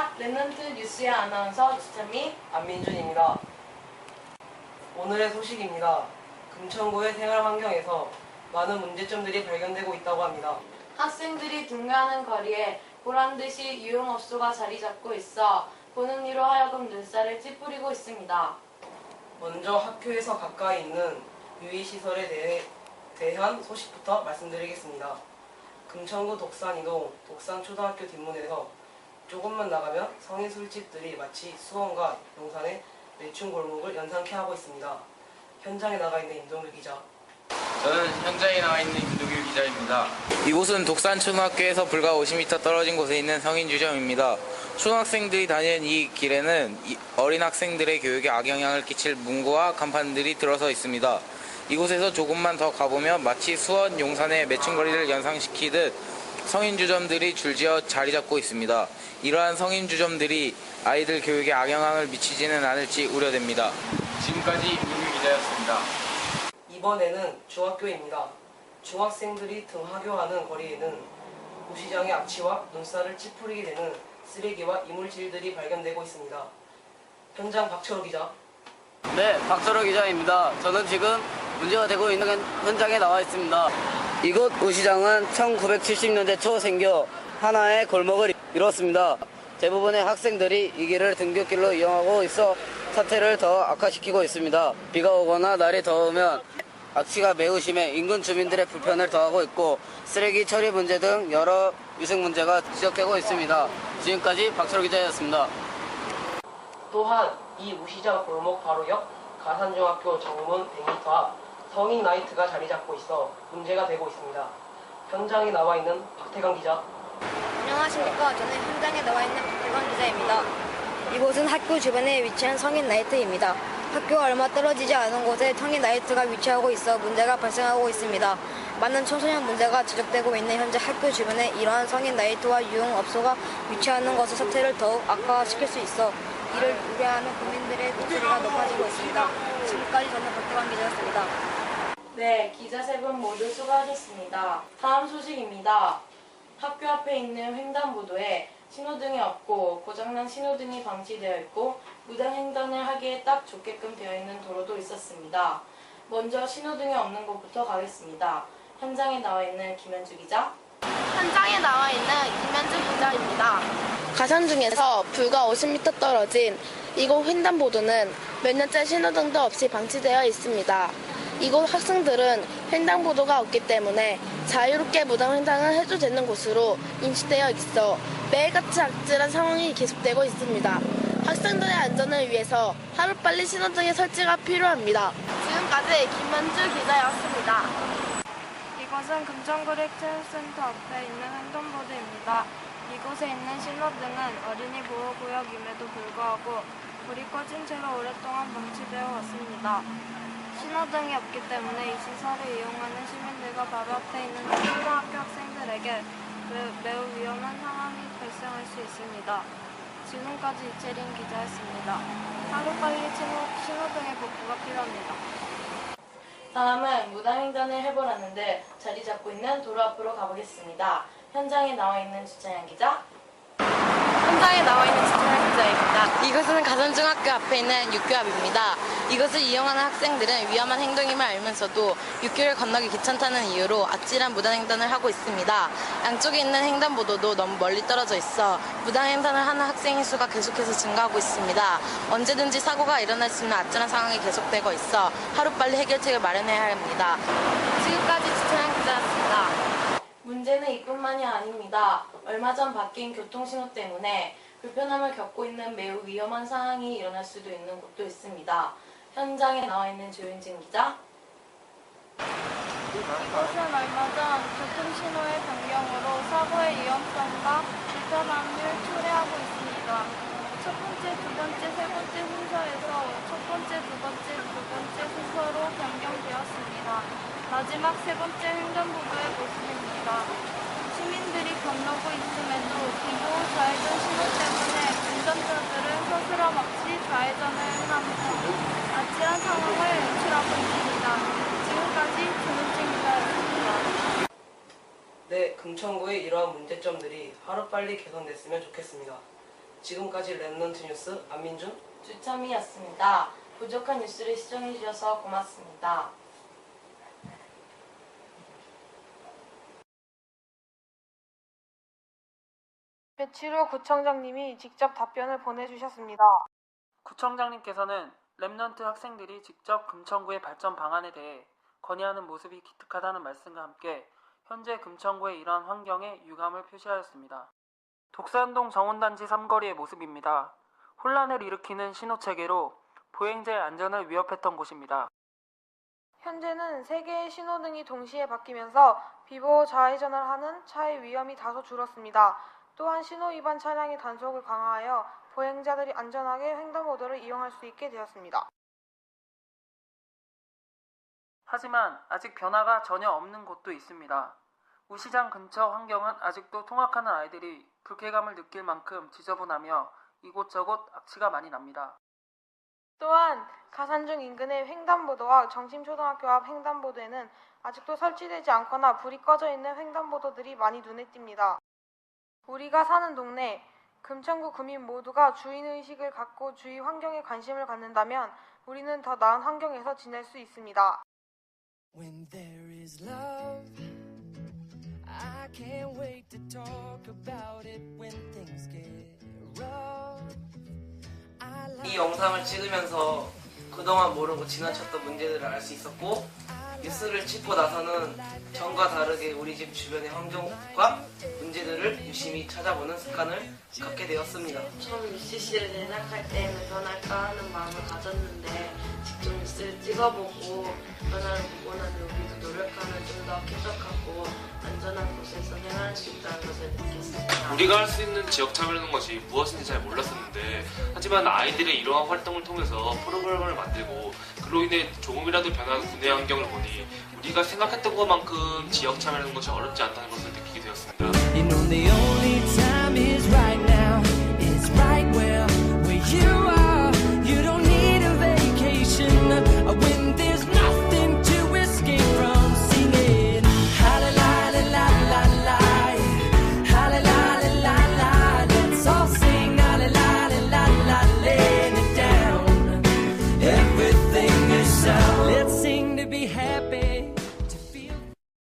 안녕하십니까. 랩넌트 뉴스의 아나운서 주찬미 안민준입니다. 오늘의 소식입니다. 금천구의 생활 환경에서 많은 문제점들이 발견되고 있다고 합니다. 학생들이 등교하는 거리에 보란듯이 유흥업소가 자리 잡고 있어 보는 이로 하여금 눈살을 찌푸리고 있습니다. 먼저 학교에서 가까이 있는 유의시설에 대한 소식부터 말씀드리겠습니다. 금천구 독산이동 독산초등학교 뒷문에서 조금만 나가면 성인 술집들이 마치 수원과 용산의 매춘 골목을 연상케 하고 있습니다. 현장에 나가 있는 임동규 기자. 저는 현장에 나와 있는 김동규 기자입니다. 이곳은 독산초등학교에서 불과 50m 떨어진 곳에 있는 성인주점입니다. 초등학생들이 다니는 이 길에는 어린 학생들의 교육에 악영향을 끼칠 문구와 간판들이 들어서 있습니다. 이곳에서 조금만 더 가보면 마치 수원, 용산의 매춘거리를 연상시키듯 성인주점들이 줄지어 자리 잡고 있습니다. 이러한 성인주점들이 아이들 교육에 악영향을 미치지는 않을지 우려됩니다. 지금까지 임동규 기자였습니다. 이번에는 중학교입니다. 중학생들이 등하교하는 거리에는 도시장의 악취와 눈살을 찌푸리게 되는 쓰레기와 이물질들이 발견되고 있습니다. 현장 박철호 기자. 네, 박철호 기자입니다. 저는 지금 문제가 되고 있는 현장에 나와 있습니다. 이곳 도시장은 1970년대 초 생겨 하나의 골목을 이뤘습니다. 대부분의 학생들이 이 길을 등굣길로 이용하고 있어 사태를 더 악화시키고 있습니다. 비가 오거나 날이 더우면 악취가 매우 심해 인근 주민들의 불편을 더하고 있고 쓰레기 처리 문제 등 여러 위생 문제가 지적되고 있습니다. 지금까지 박철호 기자였습니다. 또한 이 우시장 골목 바로 옆 가산중학교 정문 100m 앞 성인 나이트가 자리 잡고 있어 문제가 되고 있습니다. 현장에 나와 있는 박태강 기자. 안녕하십니까. 저는 현장에 나와 있는 박태광 기자입니다. 이곳은 학교 주변에 위치한 성인 나이트입니다. 학교가 얼마 떨어지지 않은 곳에 성인 나이트가 위치하고 있어 문제가 발생하고 있습니다. 많은 청소년 문제가 지적되고 있는 현재 학교 주변에 이러한 성인 나이트와 유흥업소가 위치하는 것은 사태를 더욱 악화시킬 수 있어 이를 우려하는 국민들의 목소리가 높아지고 있습니다. 지금까지 저는 박태광 기자였습니다. 네, 기자 세 분 모두 수고하셨습니다. 다음 소식입니다. 학교 앞에 있는 횡단보도에 신호등이 없고 고장난 신호등이 방치되어 있고 무단횡단을 하기에 딱 좋게끔 되어 있는 도로도 있었습니다. 먼저 신호등이 없는 곳부터 가겠습니다. 현장에 나와 있는 김현주 기자. 현장에 나와 있는 김현주 기자입니다. 가산 중에서 불과 50m 떨어진 이곳 횡단보도는 몇 년째 신호등도 없이 방치되어 있습니다. 이곳 학생들은 횡단보도가 없기 때문에 자유롭게 무단 횡단을 해도 되는 곳으로 인식되어 있어 매일같이 악질한 상황이 계속되고 있습니다. 학생들의 안전을 위해서 하루빨리 신호등의 설치가 필요합니다. 지금까지 김현주 기자였습니다. 이곳은 금천구립체육센터 앞에 있는 횡단보도입니다. 이곳에 있는 신호등은 어린이 보호구역임에도 불구하고 불이 꺼진 채로 오랫동안 방치되어 왔습니다. 신호등이 없기 때문에 이 시설을 이용하는 시민들과 바로 앞에 있는 초등학교 학생들에게 매우 위험한 상황이 발생할 수 있습니다. 지금까지 이채린 기자였습니다. 하루빨리 신호등의 복구가 필요합니다. 다음은 무단횡단을 해보라는데 자리 잡고 있는 도로 앞으로 가보겠습니다. 현장에 나와 있는 주찬양 기자. 현장에 나와 있는 주찬양 기자입니다. 이곳은 가산중학교 앞에 있는 육교 앞입니다. 이것을 이용하는 학생들은 위험한 행동임을 알면서도 육교를 건너기 귀찮다는 이유로 아찔한 무단횡단을 하고 있습니다. 양쪽에 있는 횡단보도도 너무 멀리 떨어져 있어 무단횡단을 하는 학생의 수가 계속해서 증가하고 있습니다. 언제든지 사고가 일어날 수 있는 아찔한 상황이 계속되고 있어 하루빨리 해결책을 마련해야 합니다. 지금까지 주찬양 기자였습니다. 문제는 이뿐만이 아닙니다. 얼마 전 바뀐 교통신호 때문에 불편함을 겪고 있는 매우 위험한 상황이 일어날 수도 있는 곳도 있습니다. 현장에 나와 있는 조윤진 기자. 이곳은 얼마 전 교통신호의 변경으로 사고의 위험성과 불편함을 초래하고 있습니다. 첫 번째, 두 번째, 세 번째 순서에서 첫 번째, 두 번째 순서로 변경되었습니다. 마지막 세 번째 횡단보도의 모습입니다. 시민들이 건너고 있음에도 비보호 좌회전 신호 때문에 운전자들은 서스럼 없이 좌회전을 하며 아찔한 상황을 연출하고 있습니다. 지금까지 조윤진 기자였습니다. 네, 금천구의 이러한 문제점들이 하루빨리 개선됐으면 좋겠습니다. 지금까지 랩넌트 뉴스 안민준, 주참이었습니다. 부족한 뉴스를 시청해주셔서 고맙습니다. 며칠 후 구청장님이 직접 답변을 보내주셨습니다. 구청장님께서는 랩넌트 학생들이 직접 금천구의 발전 방안에 대해 건의하는 모습이 기특하다는 말씀과 함께 현재 금천구의 이러한 환경에 유감을 표시하였습니다. 독산동 정운단지 삼거리의 모습입니다. 혼란을 일으키는 신호체계로 보행자의 안전을 위협했던 곳입니다. 현재는 3개의 신호등이 동시에 바뀌면서 비보호 좌회전을 하는 차의 위험이 다소 줄었습니다. 또한 신호 위반 차량의 단속을 강화하여 보행자들이 안전하게 횡단보도를 이용할 수 있게 되었습니다. 하지만 아직 변화가 전혀 없는 곳도 있습니다. 우시장 근처 환경은 아직도 통학하는 아이들이 불쾌감을 느낄 만큼 지저분하며 이곳저곳 악취가 많이 납니다. 또한 가산중 인근의 횡단보도와 정심초등학교 앞 횡단보도에는 아직도 설치되지 않거나 불이 꺼져 있는 횡단보도들이 많이 눈에 띕니다. 우리가 사는 동네, 금천구 구민 모두가 주인의식을 갖고 주위 환경에 관심을 갖는다면 우리는 더 나은 환경에서 지낼 수 있습니다. When there is love, I can't wait to talk about it when things get rough. 이 영상을 찍으면서 그동안 모르고 지나쳤던 문제들을 알 수 있었고 뉴스를 찍고 나서는 전과 다르게 우리 집 주변의 환경과 문제들을 유심히 찾아보는 습관을 갖게 되었습니다. 처음 UCC를 제작할 때는 변할까 하는 마음을 가졌는데 직접 뉴스를 찍어보고 변화를 보고 나니 우리도 노력하면 좀 더 쾌적하고 안전한 곳에서 생활할 수 있다는 것을 느꼈습니다. 우리가 할 수 있는 지역 참여라는 것이 무엇인지 잘 몰랐었는데 하지만 아이들의 이러한 활동을 통해서 프로그램을 만들고 그로 인해 조금이라도 변한 구내 환경을 보니 우리가 생각했던 것만큼 지역 참여라는 것이 어렵지 않다는 것을 느끼게 되었습니다. You know the only